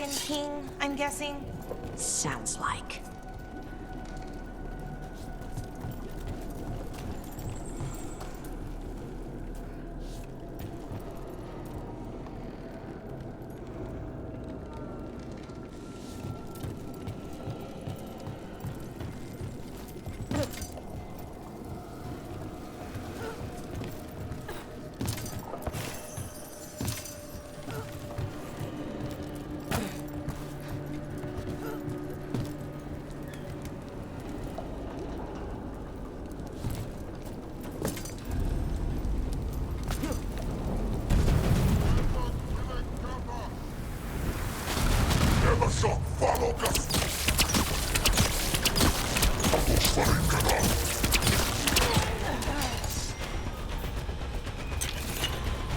Cannon King, I'm guessing? Sounds like.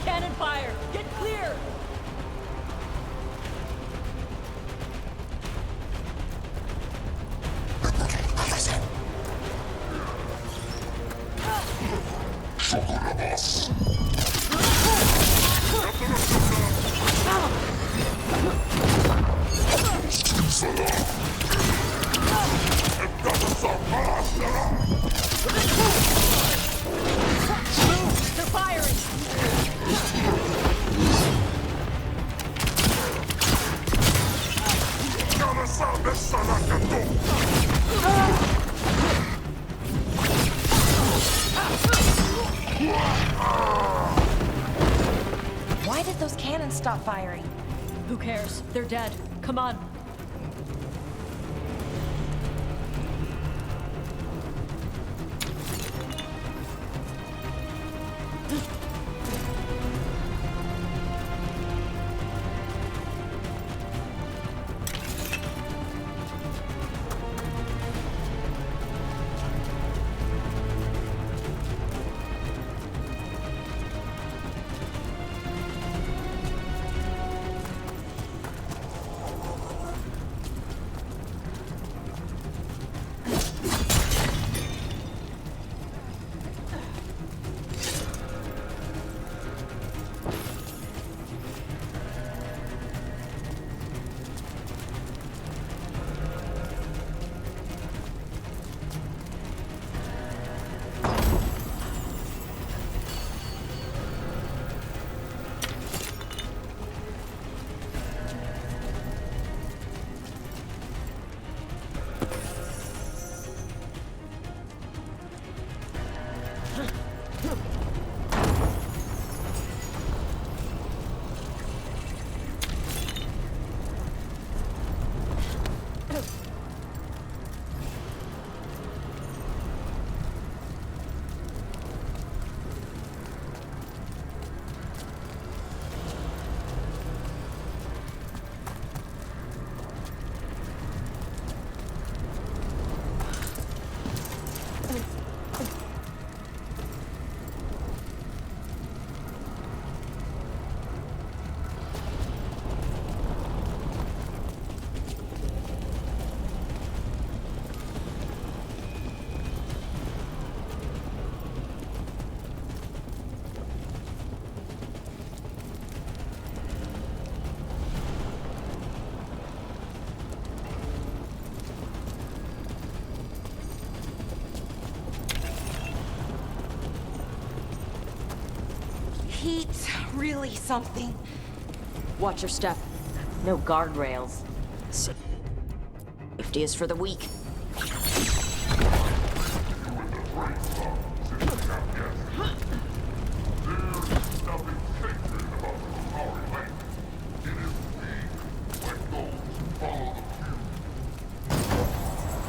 Cannon fire! Get clear! They're firing! Why did those cannons stop firing? Who cares? They're dead. Come on. Heat's really something. Watch your step. No guardrails. Safety is for the weak.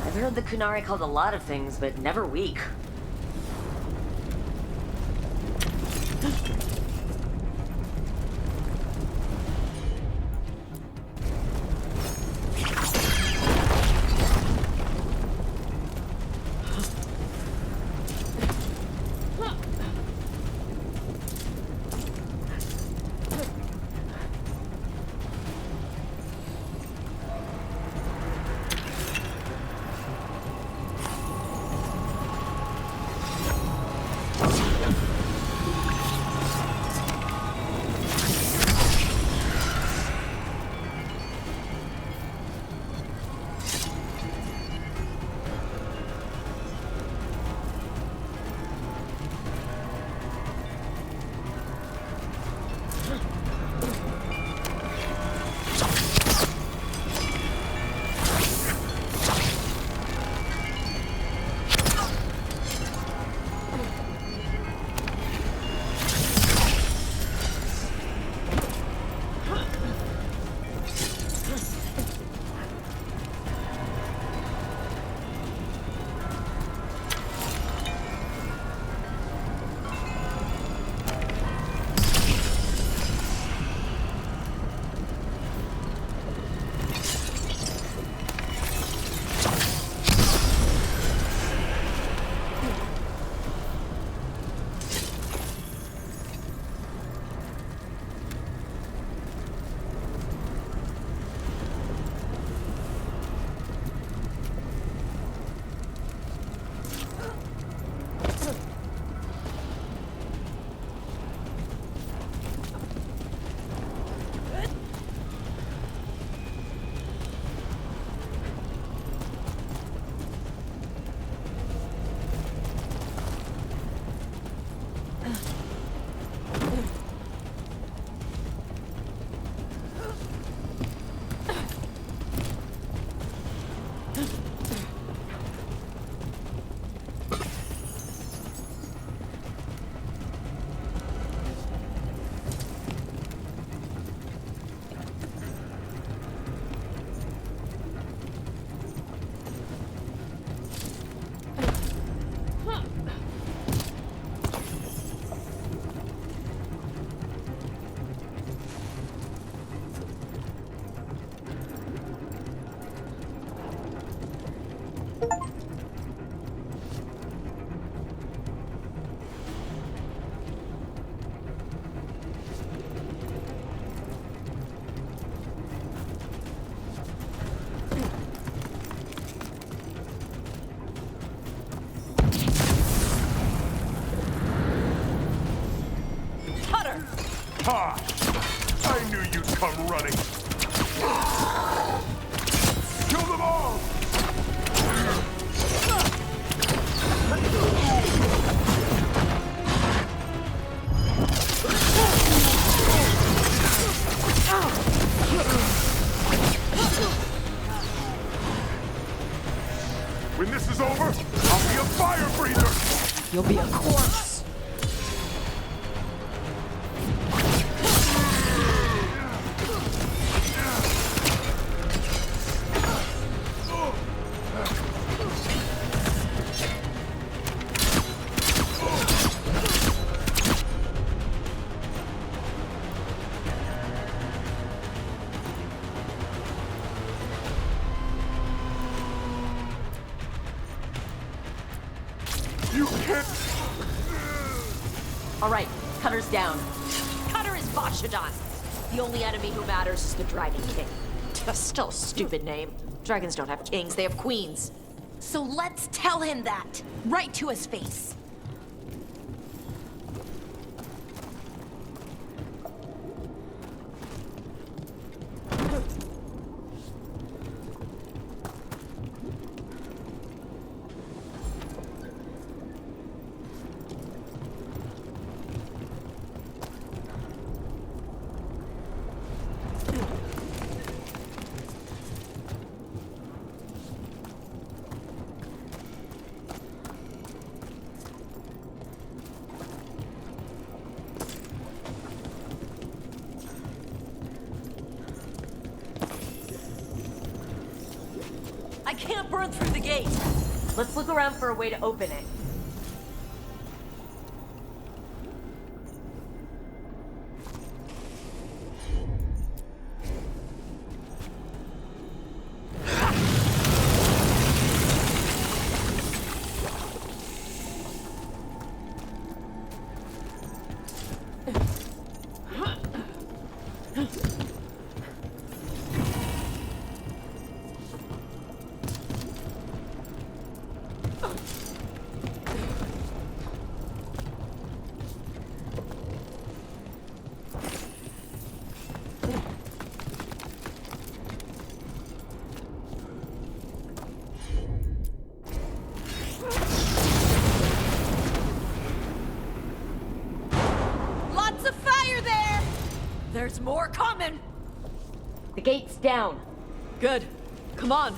I've heard the Kunari called a lot of things, but never weak. Ha! I knew you'd come running. Kill them all! When this is over, I'll be a fire breather! You'll be a corpse. You can't... All right, Cutter's down. Cutter is Bashadon. The only enemy who matters is the Dragon King. Still a stupid name. Dragons don't have kings, they have queens. So let's tell him that. Right to his face. I can't burn through the gate. Let's look around for a way to open it. Lots of fire there! There's more coming. The gate's down. Good. Come on.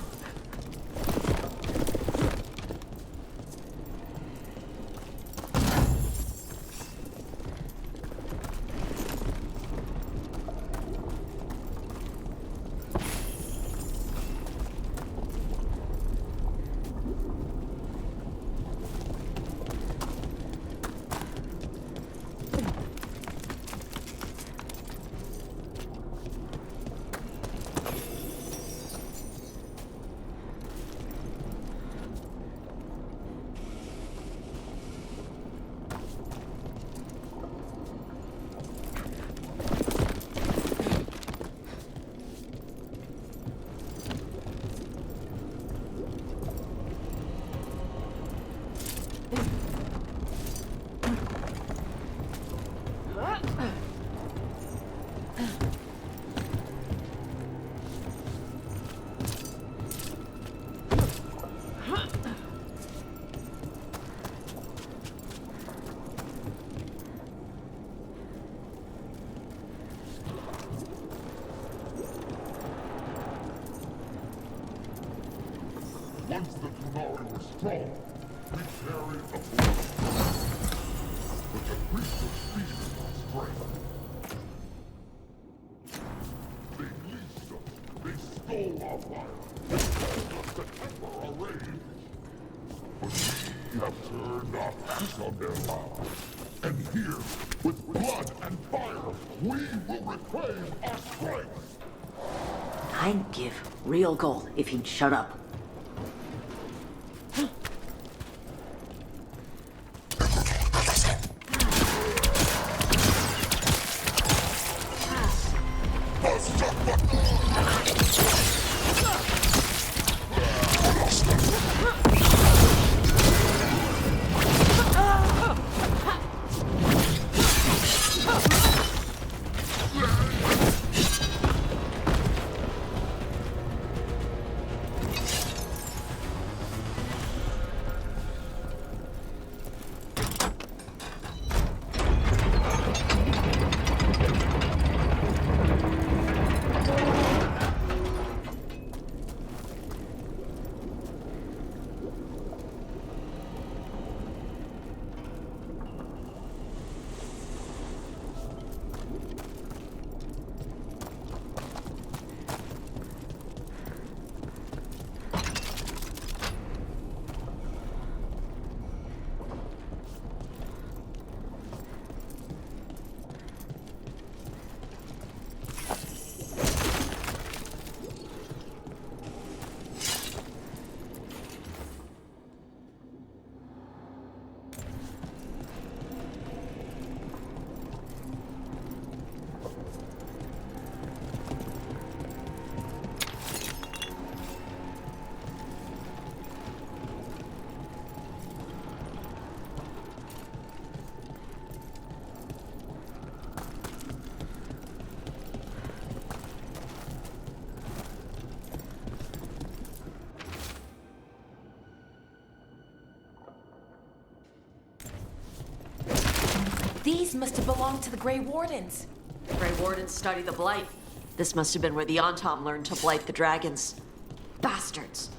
Once the Kunari were strong, we carried a force. But the priest of speed is not strength. They leased us. They stole our fire. They told us to temper our rage. But we have turned our backs on their lives. And here, with blood and fire, we will reclaim our strength. I'd give real gold if he'd shut up. These must have belonged to the Grey Wardens. Grey Wardens study the Blight. This must have been where the Antom learned to blight the dragons. Bastards.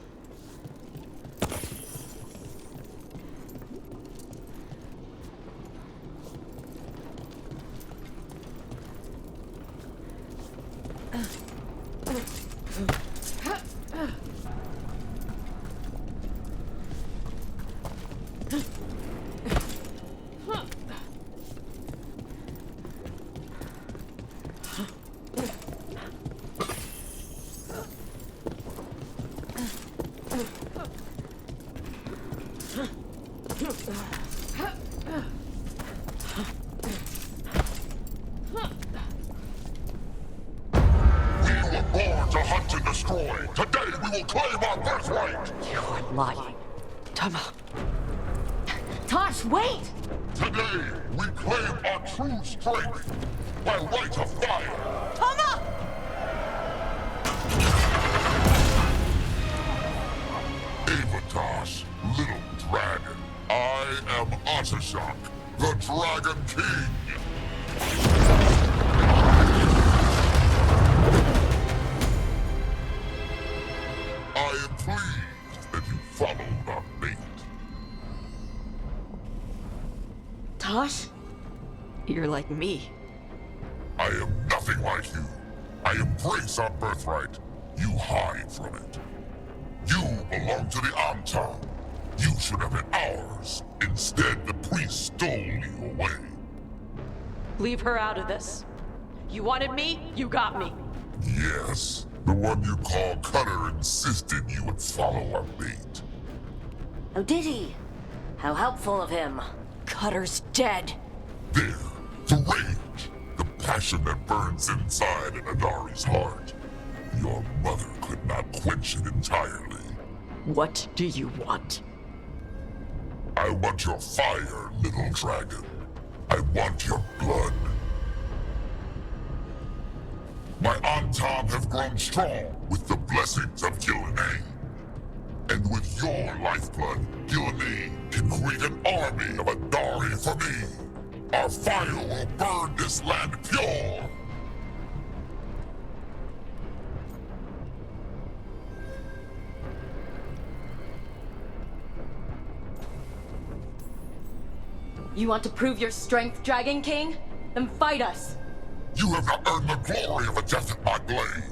Today we will claim our birthright! You are lying. Tama. Tosh, wait! Today we claim our true strength by right of fire! Tama! Avatosh, little dragon. I am Atashok, the Dragon King! I am pleased that you followed our fate. Tosh? You're like me. I am nothing like you. I embrace our birthright. You hide from it. You belong to the Antom. You should have been ours. Instead, the priest stole you away. Leave her out of this. You wanted me, you got me. Yes, the one you call Cutter insisted you would follow our bait. Oh, did he? How helpful of him. Cutter's dead. There, the rage, the passion that burns inside an Adari's heart. Your mother could not quench it entirely. What do you want? I want your fire, little dragon. I want your blood. My Antom have grown strong with the blessings of Gillenay. And with your lifeblood, Gillenay can create an army of Adari for me. Our fire will burn this land pure. You want to prove your strength, Dragon King? Then fight us. You have not earned the glory of a death at my blade.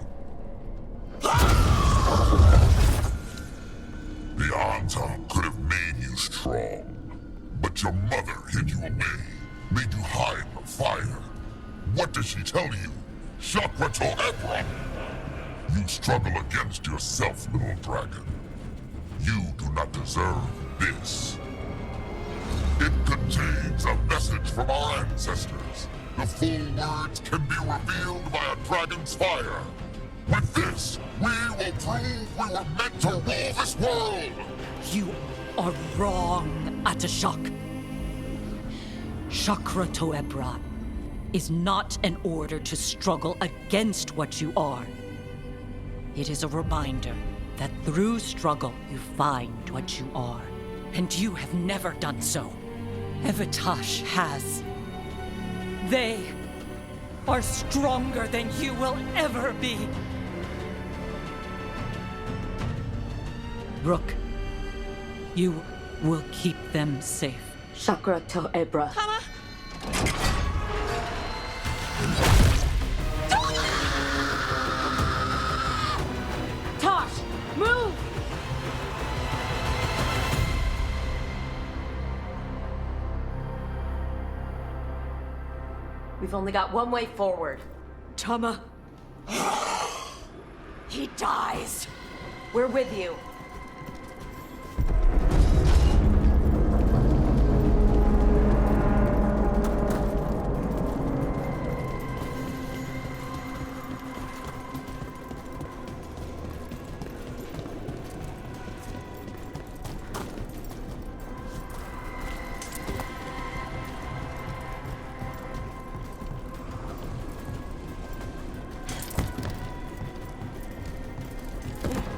The Antom could have made you strong, but your mother hid you away, made you hide the fire. What does she tell you? Shakrato Ebra! You struggle against yourself, little dragon. You do not deserve this. It contains a message from our ancestors. The full words can be revealed by a dragon's fire. With this, we will prove we were meant to rule this world! You are wrong, Atashok. Chakra Toebra is not an order to struggle against what you are. It is a reminder that through struggle you find what you are. And you have never done so. Evatash has. They are stronger than you will ever be. Rook, you will keep them safe. Shakrato Ebra. Tosh, move! We've only got one way forward. Tama. He dies. We're with you.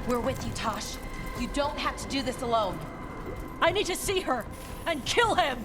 We're with you, Tosh. You don't have to do this alone. I need to see her and kill him!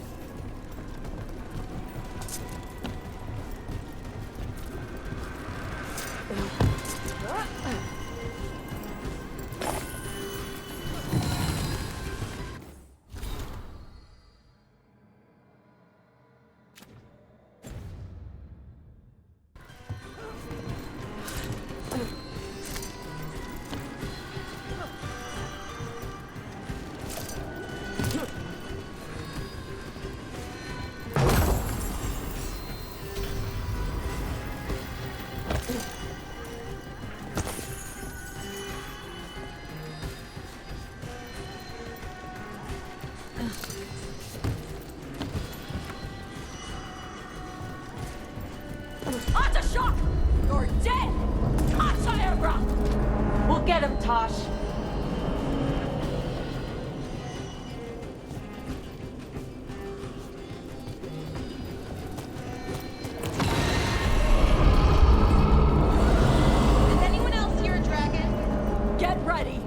Shock! You're dead! We'll get him, Tosh. Is anyone else here a dragon? Get ready!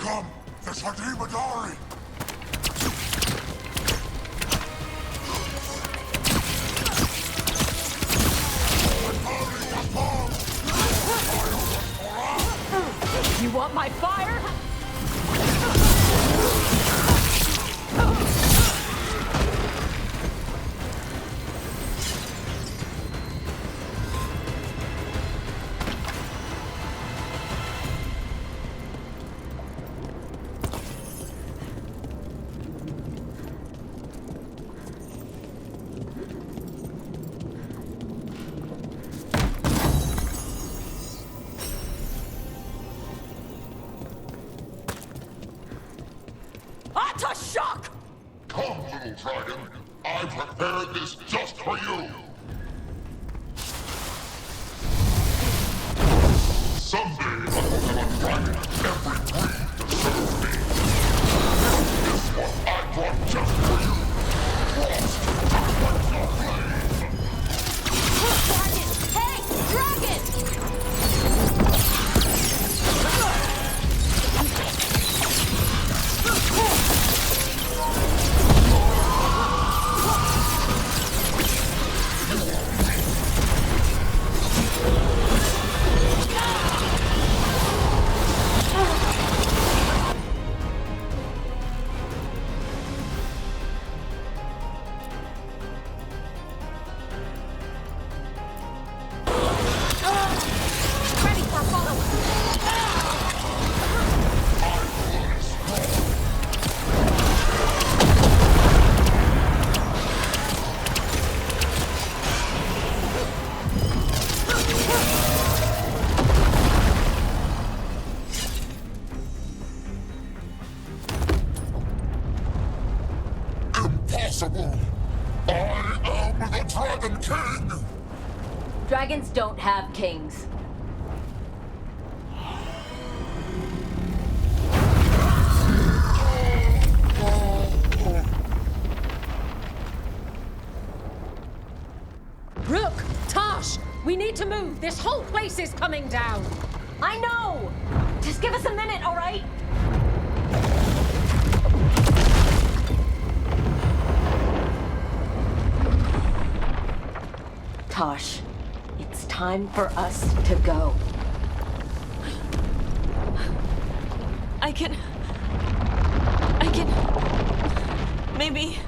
Come! There's Hadimandari! You want my fire? Shock! Come, little dragon! I prepared this just for you! Someday I will have a dragon every breed to serve me. This one I brought just for you! Frost, quench your flame! Dragon! Hey! Dragon! Ready for follow-up. Impossible! I am the Dragon King! Dragons don't have kings. Rook! Tosh! We need to move! This whole place is coming down! I know! Just give us a minute, all right? Tosh, it's time for us to go. I can... Maybe...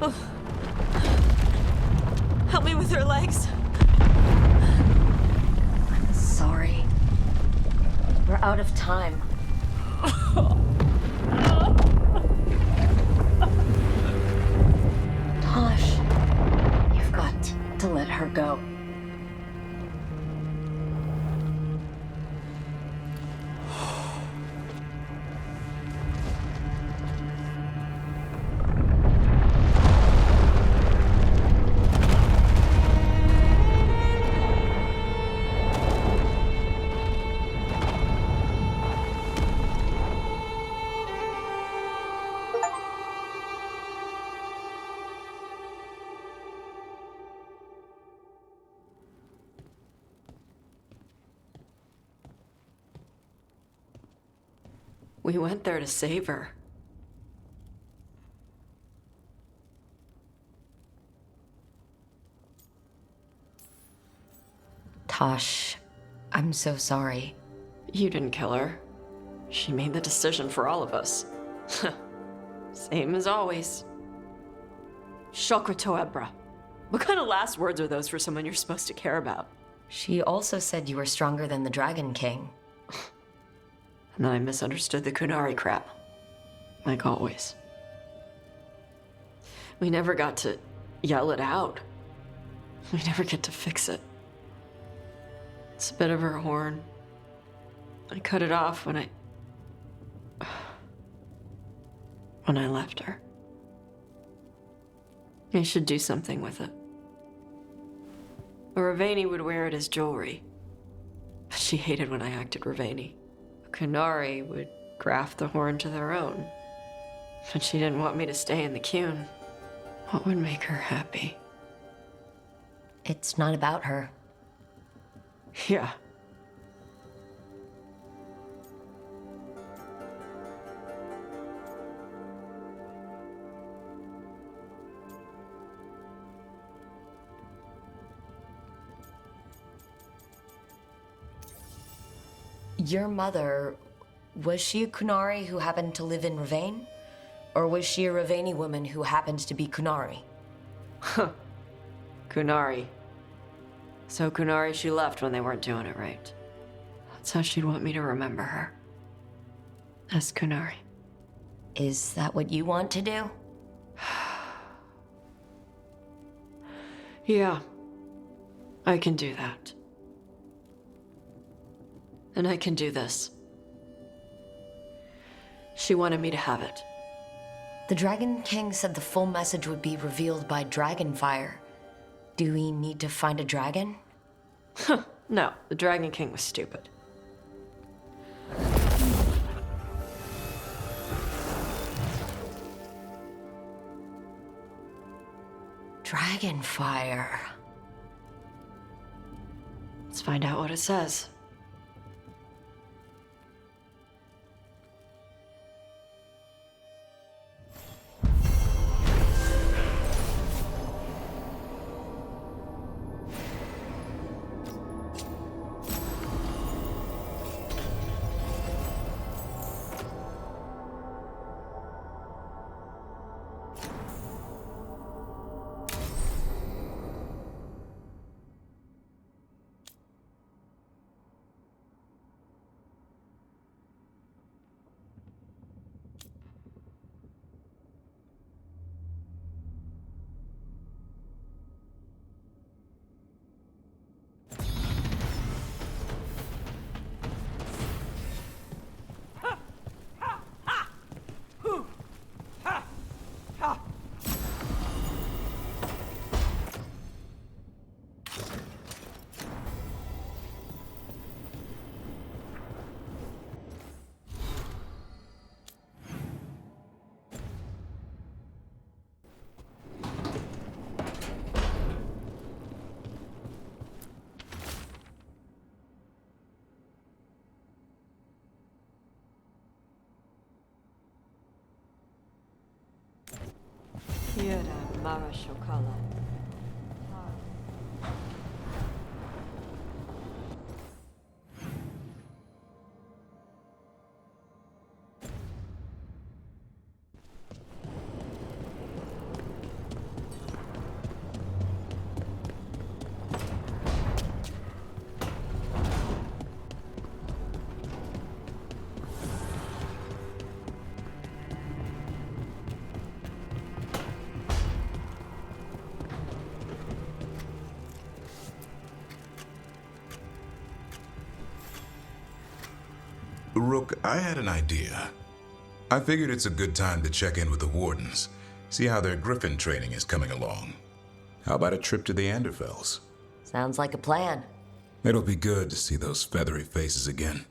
Oh. Help me with her legs. I'm sorry. We're out of time. Tosh, you've got to let her go. We went there to save her. Tosh, I'm so sorry. You didn't kill her. She made the decision for all of us. Same as always. Shokra Toebra. What kind of last words are those for someone you're supposed to care about? She also said you were stronger than the Dragon King. And then I misunderstood the Kunari crap. Like always. We never got to yell it out. We never get to fix it. It's a bit of her horn. I cut it off when I left her. I should do something with it. Ravani would wear it as jewelry, but she hated when I acted Ravani. Kunari would graft the horn to their own, but she didn't want me to stay in the Qun. What would make her happy? It's not about her. Yeah. Your mother, was she a Kunari who happened to live in Ravane? Or was she a Ravani woman who happened to be Kunari? Kunari. So Kunari, she left when they weren't doing it right. That's how she'd want me to remember her. As Kunari. Is that what you want to do? Yeah. I can do that. And I can do this. She wanted me to have it. The Dragon King said the full message would be revealed by Dragonfire. Do we need to find a dragon? No, the Dragon King was stupid. Dragonfire. Let's find out what it says. Yura Mara Shokala. Rook, I had an idea. I figured it's a good time to check in with the Wardens, see how their Griffin training is coming along. How about a trip to the Anderfells? Sounds like a plan. It'll be good to see those feathery faces again.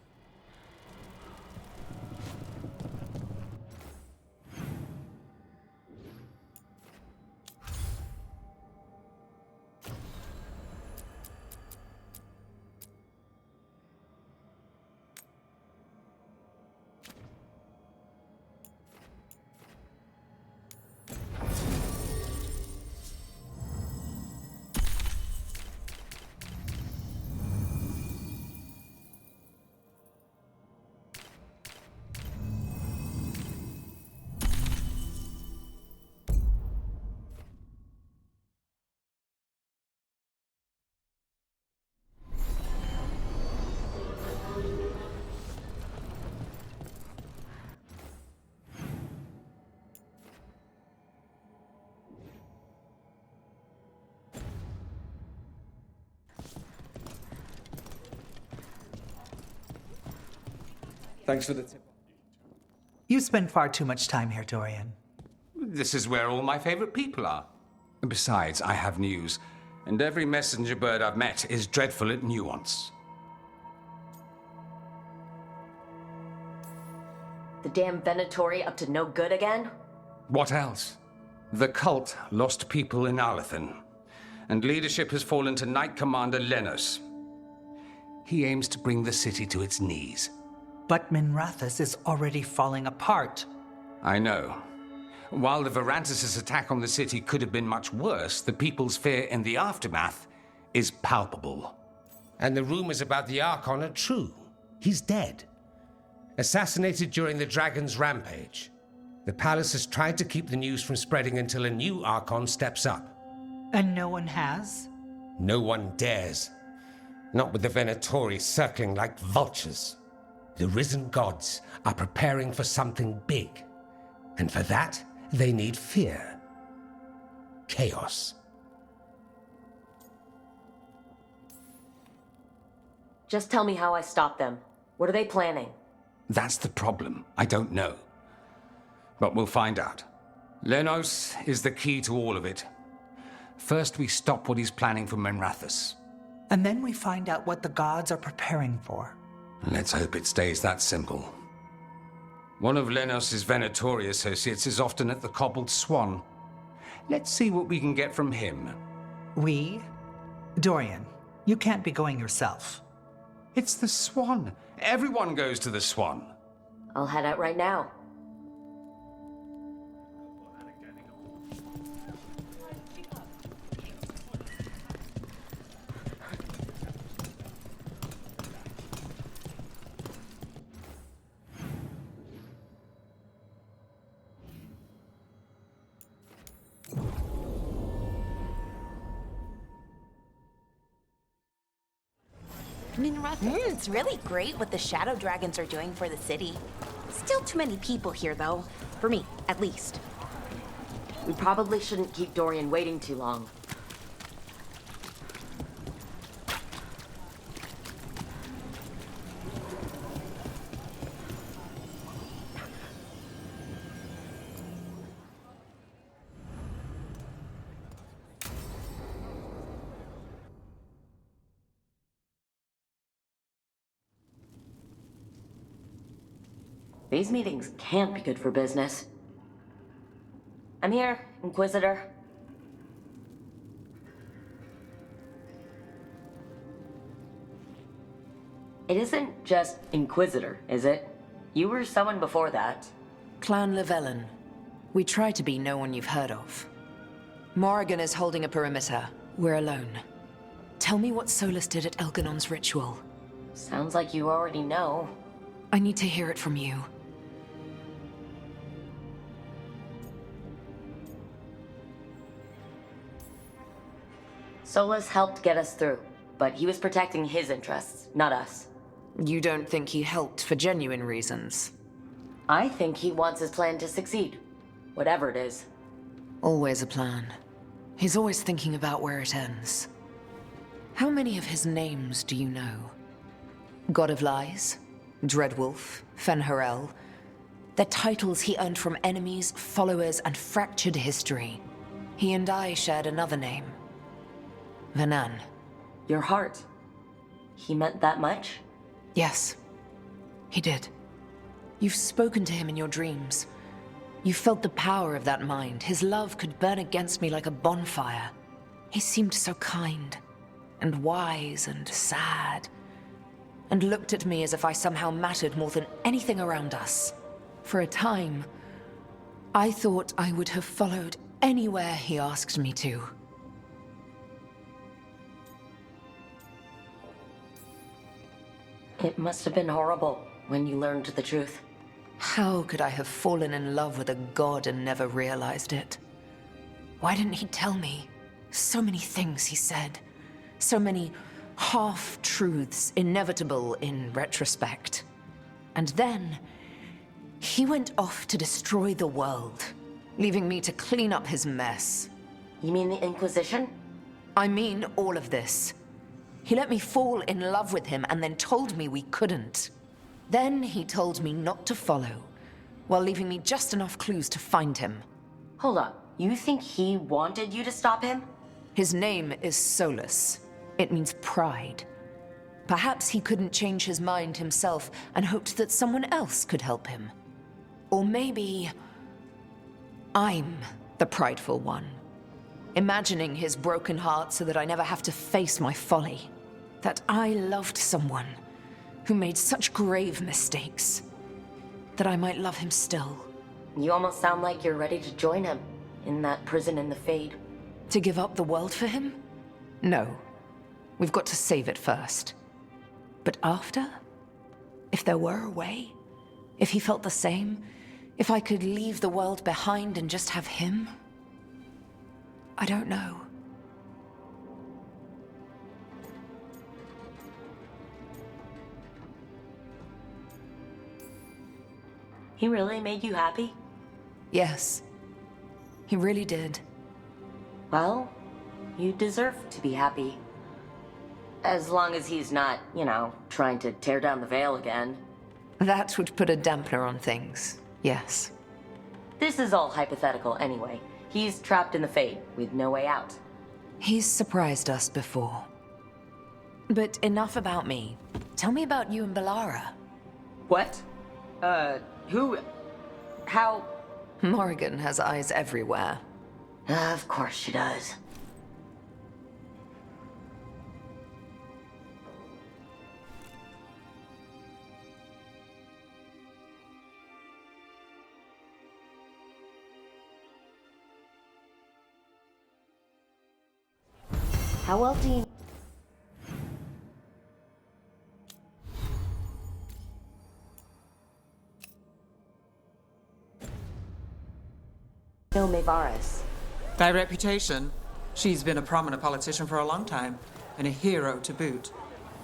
Thanks for the tip. You spend far too much time here, Dorian. This is where all my favorite people are. Besides, I have news, and every messenger bird I've met is dreadful at nuance. The damn Venatori up to no good again? What else? The cult lost people in Alathan, and leadership has fallen to Knight Commander Lenos. He aims to bring the city to its knees. But Minrathous is already falling apart. I know. While the Varantis' attack on the city could have been much worse, the people's fear in the aftermath is palpable. And the rumors about the Archon are true. He's dead. Assassinated during the Dragon's rampage. The palace has tried to keep the news from spreading until a new Archon steps up. And no one has? No one dares. Not with the Venatori circling like vultures. The risen gods are preparing for something big. And for that, they need fear. Chaos. Just tell me how I stop them. What are they planning? That's the problem. I don't know. But we'll find out. Lenos is the key to all of it. First, we stop what he's planning for Minrathous. And then we find out what the gods are preparing for. Let's hope it stays that simple. One of Lenos' Venatori associates is often at the Cobbled Swan. Let's see what we can get from him. We? Dorian, you can't be going yourself. It's the Swan. Everyone goes to the Swan. I'll head out right now. It's really great what the Shadow Dragons are doing for the city. Still too many people here, though. For me, at least. We probably shouldn't keep Dorian waiting too long. These meetings can't be good for business. I'm here, Inquisitor. It isn't just Inquisitor, is it? You were someone before that. Clan Llewellyn. We try to be no one you've heard of. Morrigan is holding a perimeter. We're alone. Tell me what Solus did at Elganon's ritual. Sounds like you already know. I need to hear it from you. Solus helped get us through, but he was protecting his interests, not us. You don't think he helped for genuine reasons? I think he wants his plan to succeed, whatever it is. Always a plan. He's always thinking about where it ends. How many of his names do you know? God of Lies? Dreadwolf? Fen'Harel? They're titles he earned from enemies, followers, and fractured history. He and I shared another name. Vanan. Your heart. He meant that much? Yes, he did. You've spoken to him in your dreams. You felt the power of that mind. His love could burn against me like a bonfire. He seemed so kind, and wise, and sad, and looked at me as if I somehow mattered more than anything around us. For a time, I thought I would have followed anywhere he asked me to. It must have been horrible when you learned the truth. How could I have fallen in love with a god and never realized it? Why didn't he tell me? So many things he said. So many half-truths, inevitable in retrospect. And then, he went off to destroy the world, leaving me to clean up his mess. You mean the Inquisition? I mean all of this. He let me fall in love with him and then told me we couldn't. Then he told me not to follow, while leaving me just enough clues to find him. Hold up. You think he wanted you to stop him? His name is Solus. It means pride. Perhaps he couldn't change his mind himself and hoped that someone else could help him. Or maybe I'm the prideful one, imagining his broken heart so that I never have to face my folly. That I loved someone who made such grave mistakes, that I might love him still. You almost sound like you're ready to join him in that prison in the Fade. To give up the world for him? No. We've got to save it first. But after? If there were a way? If he felt the same? If I could leave the world behind and just have him? I don't know. He really made you happy? Yes. He really did. Well, you deserve to be happy. As long as he's not, you know, trying to tear down the veil again. That would put a dampener on things, yes. This is all hypothetical anyway. He's trapped in the Fade, with no way out. He's surprised us before. But enough about me. Tell me about you and Bellara. What? Who? How? Morrigan has eyes everywhere. Of course she does. How well do you know Mevaris? By reputation, she's been a prominent politician for a long time, and a hero to boot.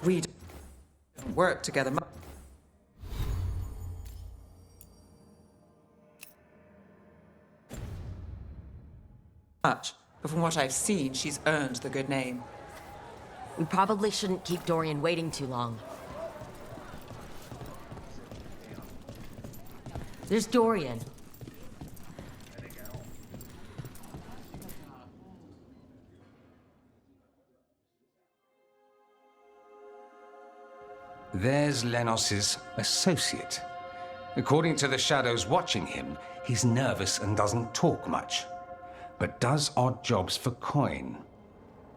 We don't work together much, but from what I've seen, she's earned the good name. We probably shouldn't keep Dorian waiting too long. There's Dorian. There's Lenos's associate. According to the shadows watching him, he's nervous and doesn't talk much, but does odd jobs for coin.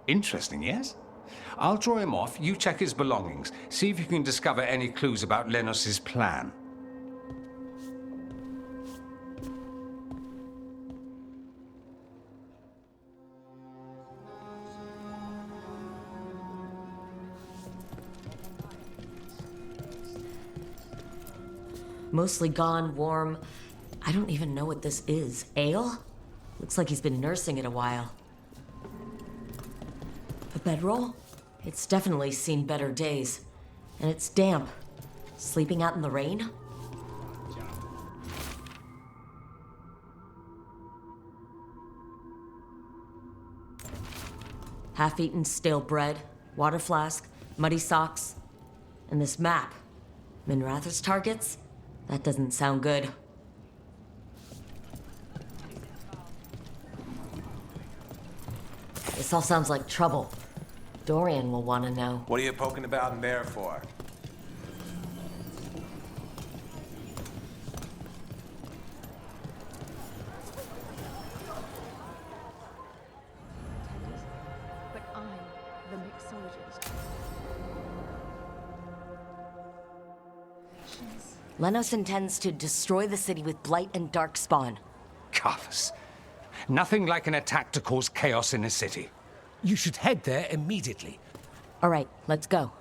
Interesting, yes? I'll draw him off, you check his belongings, see if you can discover any clues about Lenos's plan. Mostly gone, warm. I don't even know what this is. Ale? Looks like he's been nursing it a while. A bedroll? It's definitely seen better days. And it's damp. Sleeping out in the rain? Half-eaten stale bread, water flask, muddy socks, and this map. Minratha's targets? That doesn't sound good. This all sounds like trouble. Dorian will want to know. What are you poking about in there for? But I'm the mixologist. Lenos intends to destroy the city with Blight and Darkspawn. Carthus. Nothing like an attack to cause chaos in a city. You should head there immediately. All right, let's go.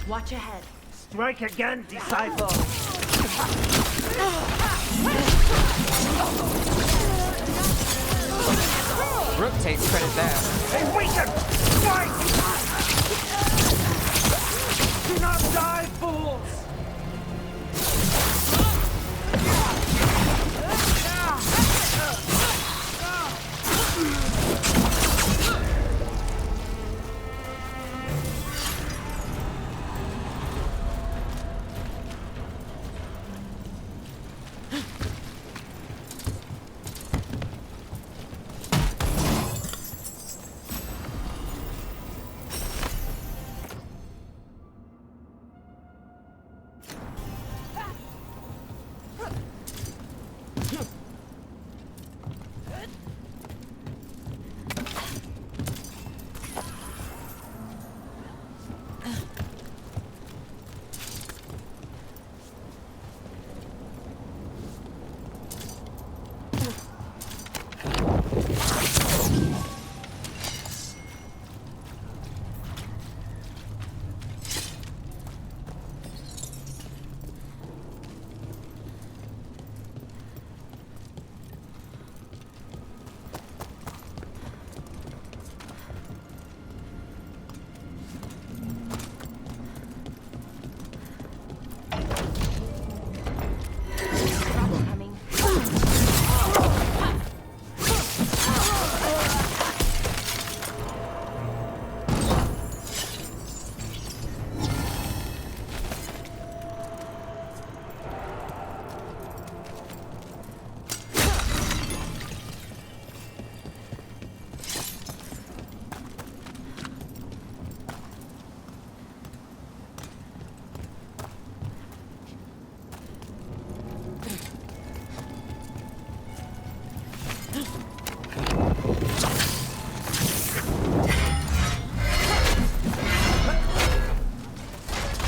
Watch ahead. Strike again, disciple! Rook takes credit there. They weaken! Fight! Do not die, fools!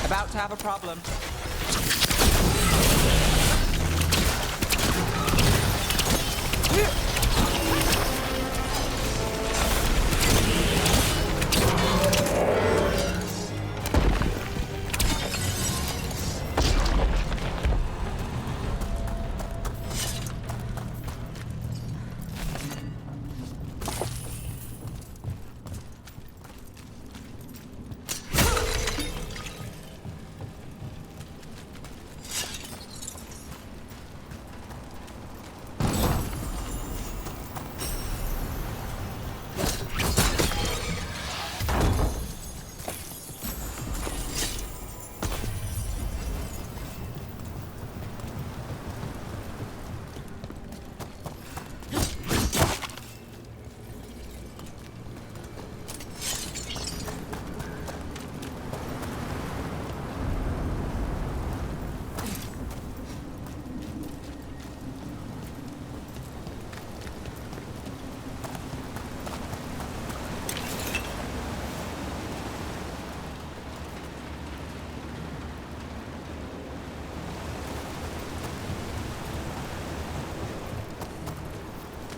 About to have a problem.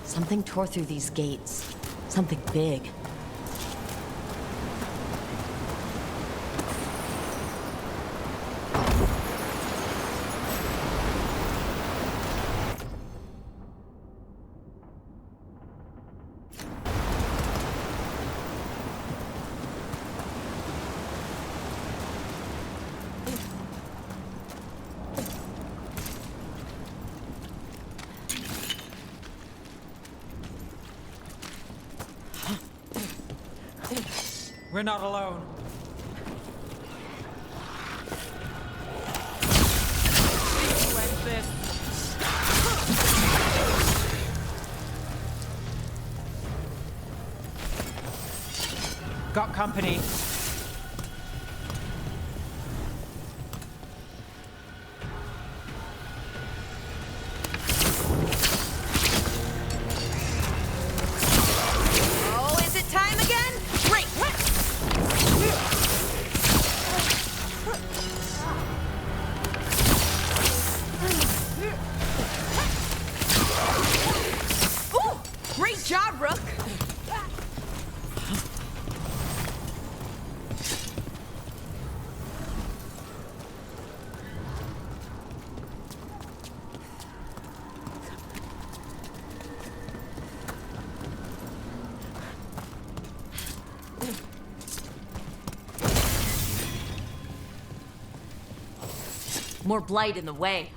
Something tore through these gates. Something big. We're not alone. Got company. Oh, is it time again? Great! Ooh, great job, Rook! More blight in the way.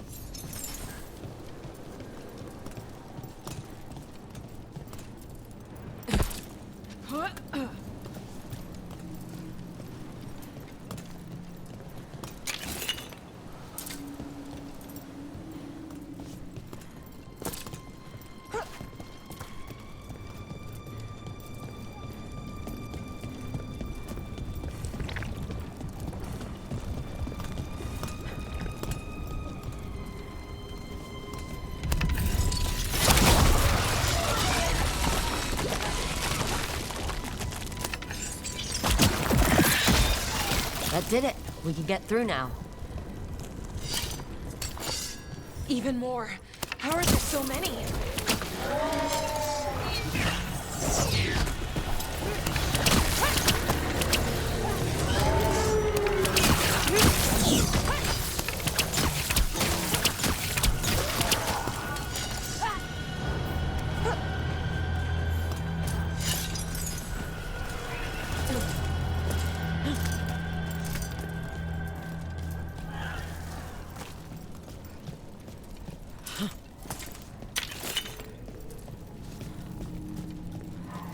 Did it. We can get through now. Even more. How are there so many?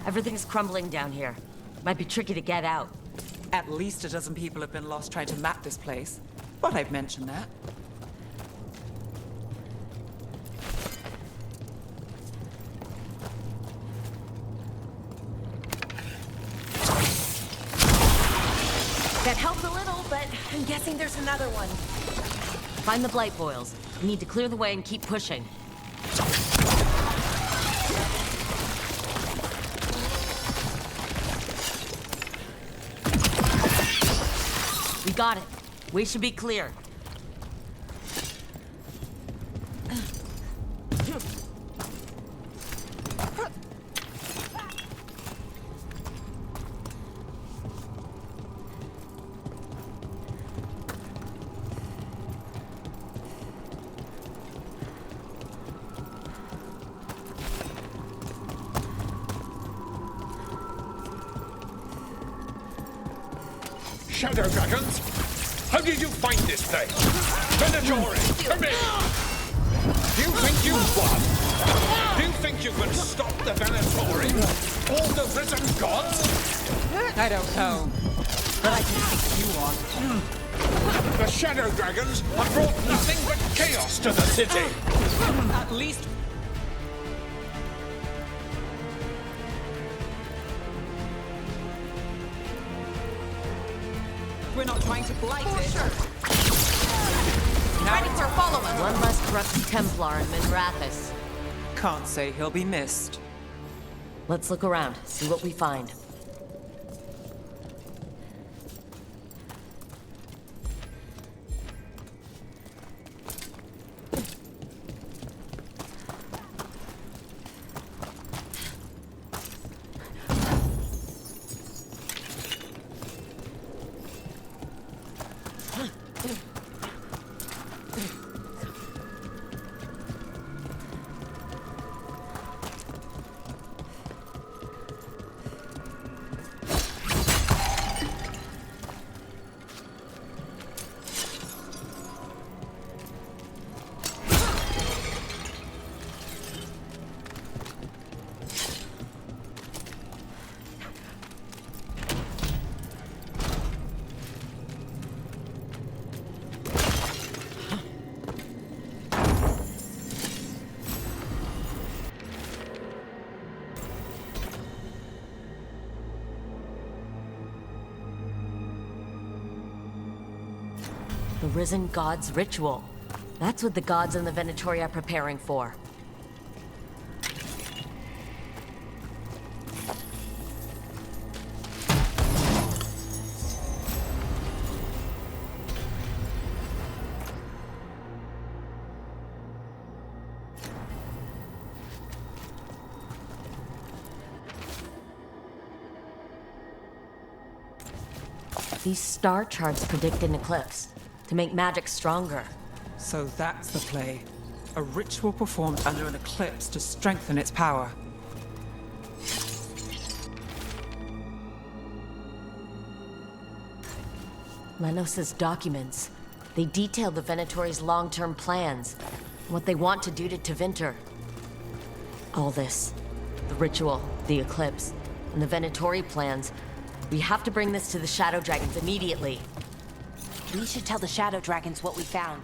Everything's crumbling down here. Might be tricky to get out. At least a dozen people have been lost trying to map this place. But I've mentioned that. That helped a little, but I'm guessing there's another one. Find the blight boils. We need to clear the way and keep pushing. We got it. We should be clear. Shadow dragons? How did you find this place? Venatori, come in! Do you think you won? Do you think you can stop the Venatori? All the risen gods? I don't know. But I can take you on. The Shadow Dragons have brought nothing but chaos to the city! At least we're not trying to blight it. Ready for follow-up. One less corrupt Templar in Minrathis. Can't say he'll be missed. Let's look around, see what we find. The Risen God's ritual. That's what the gods in the Venatori are preparing for. These star charts predict an eclipse, to make magic stronger. So that's the play. A ritual performed under an eclipse to strengthen its power. Lenos's documents. They detail the Venatori's long-term plans, what they want to do to Tevinter. All this, the ritual, the eclipse, and the Venatori plans, we have to bring this to the Shadow Dragons immediately. We should tell the Shadow Dragons what we found.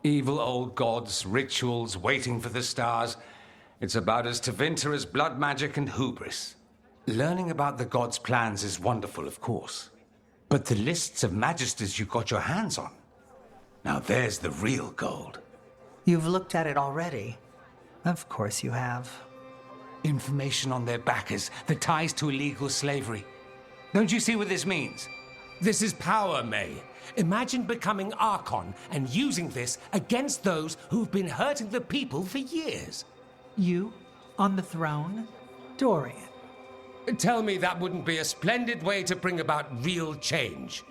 Evil old gods, rituals, waiting for the stars. It's about as Tevinter as blood magic and hubris. Learning about the gods' plans is wonderful, of course. But the lists of magisters you got your hands on, now there's the real gold. You've looked at it already. Of course you have. Information on their backers, the ties to illegal slavery. Don't you see what this means? This is power, May. Imagine becoming Archon and using this against those who've been hurting the people for years. You on the throne? Dorian. Tell me that wouldn't be a splendid way to bring about real change.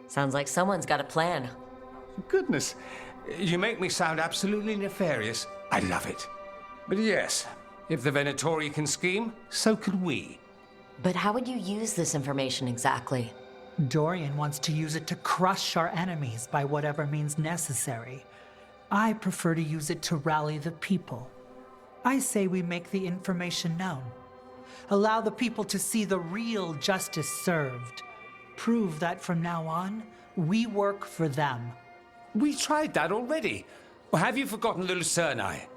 Sounds like someone's got a plan. Goodness, you make me sound absolutely nefarious. I love it. But yes, if the Venatori can scheme, so can we. But how would you use this information exactly? Dorian wants to use it to crush our enemies by whatever means necessary. I prefer to use it to rally the people. I say we make the information known. Allow the people to see the real justice served. Prove that from now on, we work for them. We tried that already. Or have you forgotten the Lucerni?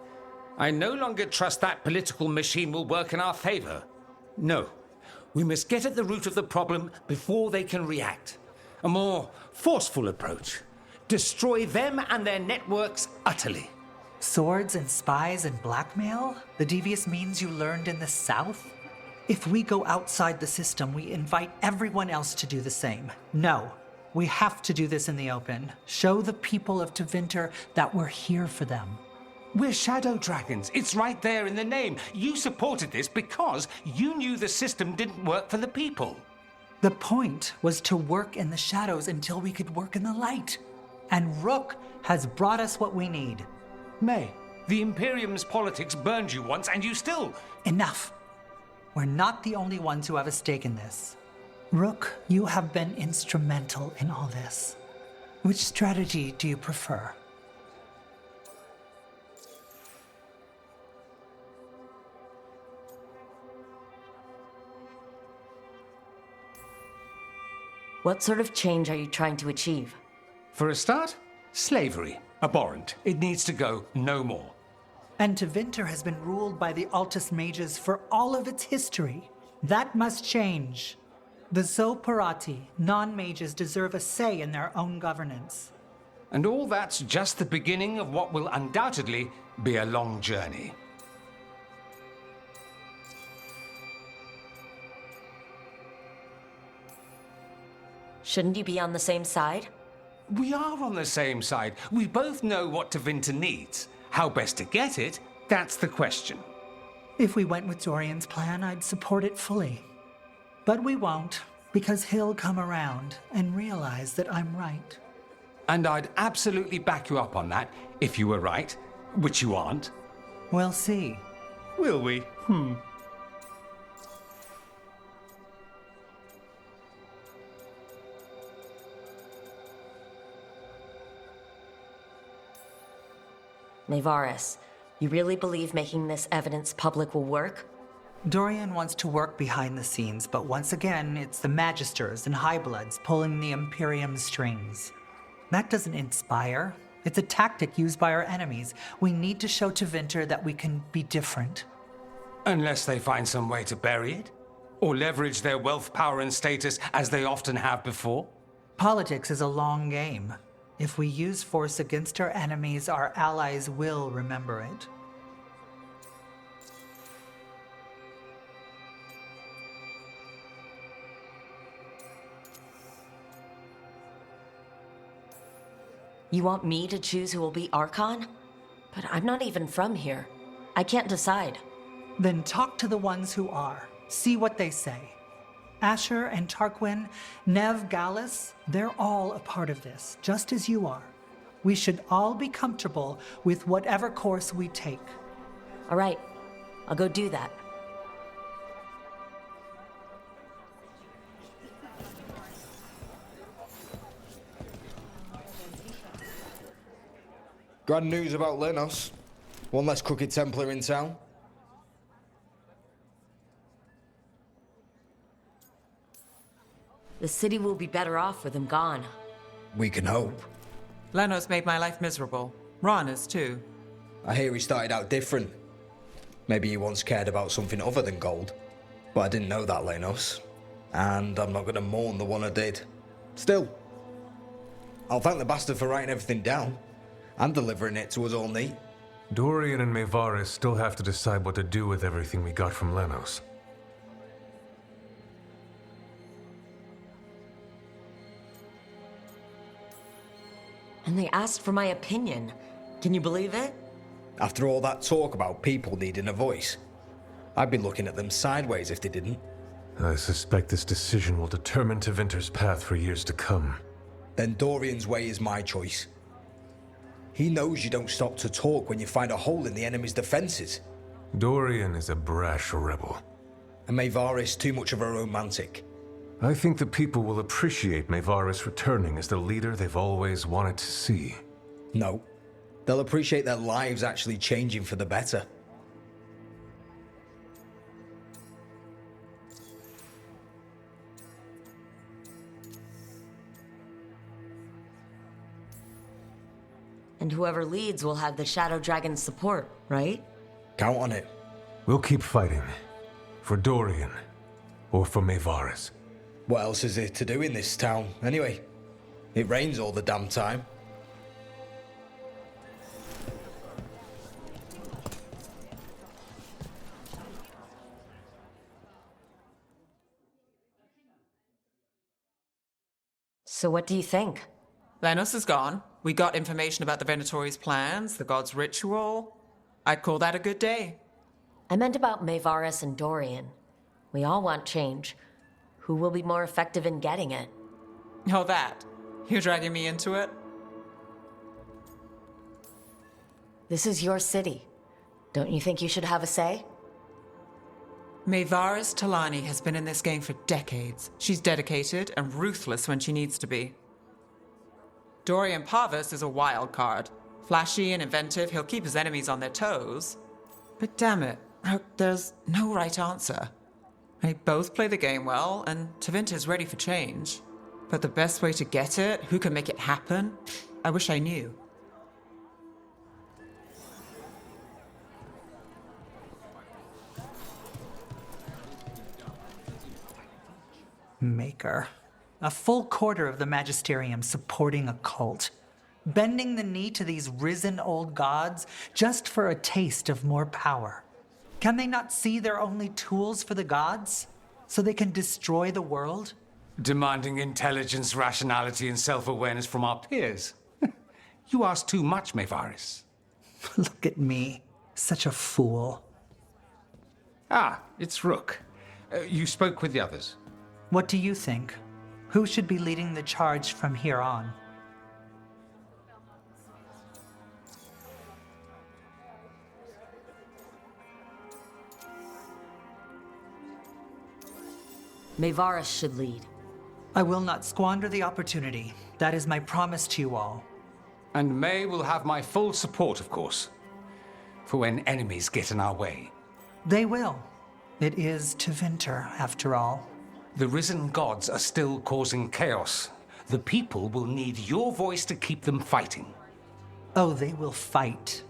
I no longer trust that political machine will work in our favor. No. We must get at the root of the problem before they can react. A more forceful approach. Destroy them and their networks utterly. Swords and spies and blackmail? The devious means you learned in the South? If we go outside the system, we invite everyone else to do the same. No. We have to do this in the open. Show the people of Tevinter that we're here for them. We're shadow dragons. It's right there in the name. You supported this because you knew the system didn't work for the people. The point was to work in the shadows until we could work in the light. And Rook has brought us what we need. May, the Imperium's politics burned you once and you still... Enough. We're not the only ones who have a stake in this. Rook, you have been instrumental in all this. Which strategy do you prefer? What sort of change are you trying to achieve? For a start, slavery. Abhorrent. It needs to go no more. And Tevinter has been ruled by the Altus Mages for all of its history. That must change. The Zoparati, non-mages, deserve a say in their own governance. And all that's just the beginning of what will undoubtedly be a long journey. Shouldn't you be on the same side? We are on the same side. We both know what Tevinter needs. How best to get it, that's the question. If we went with Dorian's plan, I'd support it fully. But we won't, because he'll come around and realize that I'm right. And I'd absolutely back you up on that, if you were right, which you aren't. We'll see. Will we? Nevaris, you really believe making this evidence public will work? Dorian wants to work behind the scenes, but once again, it's the Magisters and Highbloods pulling the Imperium's strings. That doesn't inspire. It's a tactic used by our enemies. We need to show Tevinter that we can be different. Unless they find some way to bury it? Or leverage their wealth, power, and status as they often have before? Politics is a long game. If we use force against our enemies, our allies will remember it. You want me to choose who will be Archon? But I'm not even from here. I can't decide. Then talk to the ones who are. See what they say. Asher and Tarquin, Nev Gallus, they're all a part of this, just as you are. We should all be comfortable with whatever course we take. All right, I'll go do that. Grand news about Lenos. One less crooked Templar in town. The city will be better off with him gone. We can hope. Lenos made my life miserable. Rana's too. I hear he started out different. Maybe he once cared about something other than gold. But I didn't know that, Lenos. And I'm not gonna mourn the one I did. Still, I'll thank the bastard for writing everything down and delivering it to us all neat. Dorian and Maevaris still have to decide what to do with everything we got from Lenos. And they asked for my opinion. Can you believe it? After all that talk about people needing a voice, I'd be looking at them sideways if they didn't. I suspect this decision will determine Tevinter's path for years to come. Then Dorian's way is my choice. He knows you don't stop to talk when you find a hole in the enemy's defenses. Dorian is a brash rebel. And Maevaris too much of a romantic. I think the people will appreciate Maevaris returning as the leader they've always wanted to see. No. They'll appreciate their lives actually changing for the better. And whoever leads will have the Shadow Dragon's support, right? Count on it. We'll keep fighting. For Dorian. Or for Maevaris. What else is there to do in this town, anyway? It rains all the damn time. So what do you think? Lenos is gone. We got information about the Venatori's plans, the god's ritual. I'd call that a good day. I meant about Maevaris and Dorian. We all want change. Who will be more effective in getting it? Oh, that. You're dragging me into it? This is your city. Don't you think you should have a say? Maevaris Talani has been in this game for decades. She's dedicated and ruthless when she needs to be. Dorian Parvis is a wild card. Flashy and inventive, he'll keep his enemies on their toes. But damn it, there's no right answer. They both play the game well, and Tevinter's ready for change. But the best way to get it, who can make it happen, I wish I knew. Maker. A full quarter of the Magisterium supporting a cult. Bending the knee to these risen old gods just for a taste of more power. Can they not see they're only tools for the gods? So they can destroy the world? Demanding intelligence, rationality, and self-awareness from our peers. You ask too much, Maevaris. Look at me. Such a fool. Ah, it's Rook. You spoke with the others. What do you think? Who should be leading the charge from here on? Maevaris should lead. I will not squander the opportunity. That is my promise to you all. And May will have my full support, of course. For when enemies get in our way. They will. It is Tevinter, after all. The risen gods are still causing chaos. The people will need your voice to keep them fighting. Oh, they will fight.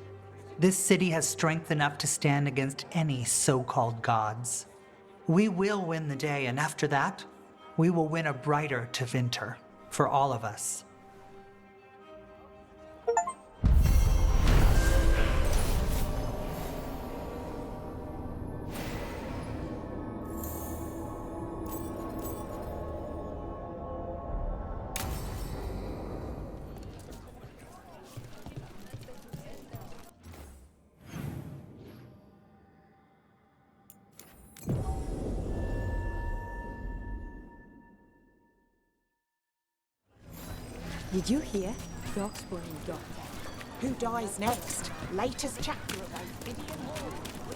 This city has strength enough to stand against any so-called gods. We will win the day, and after that, we will win a brighter Tevinter for all of us. Did you hear? Darkspawn Doctor. Who dies next? Latest chapter of Nvidia.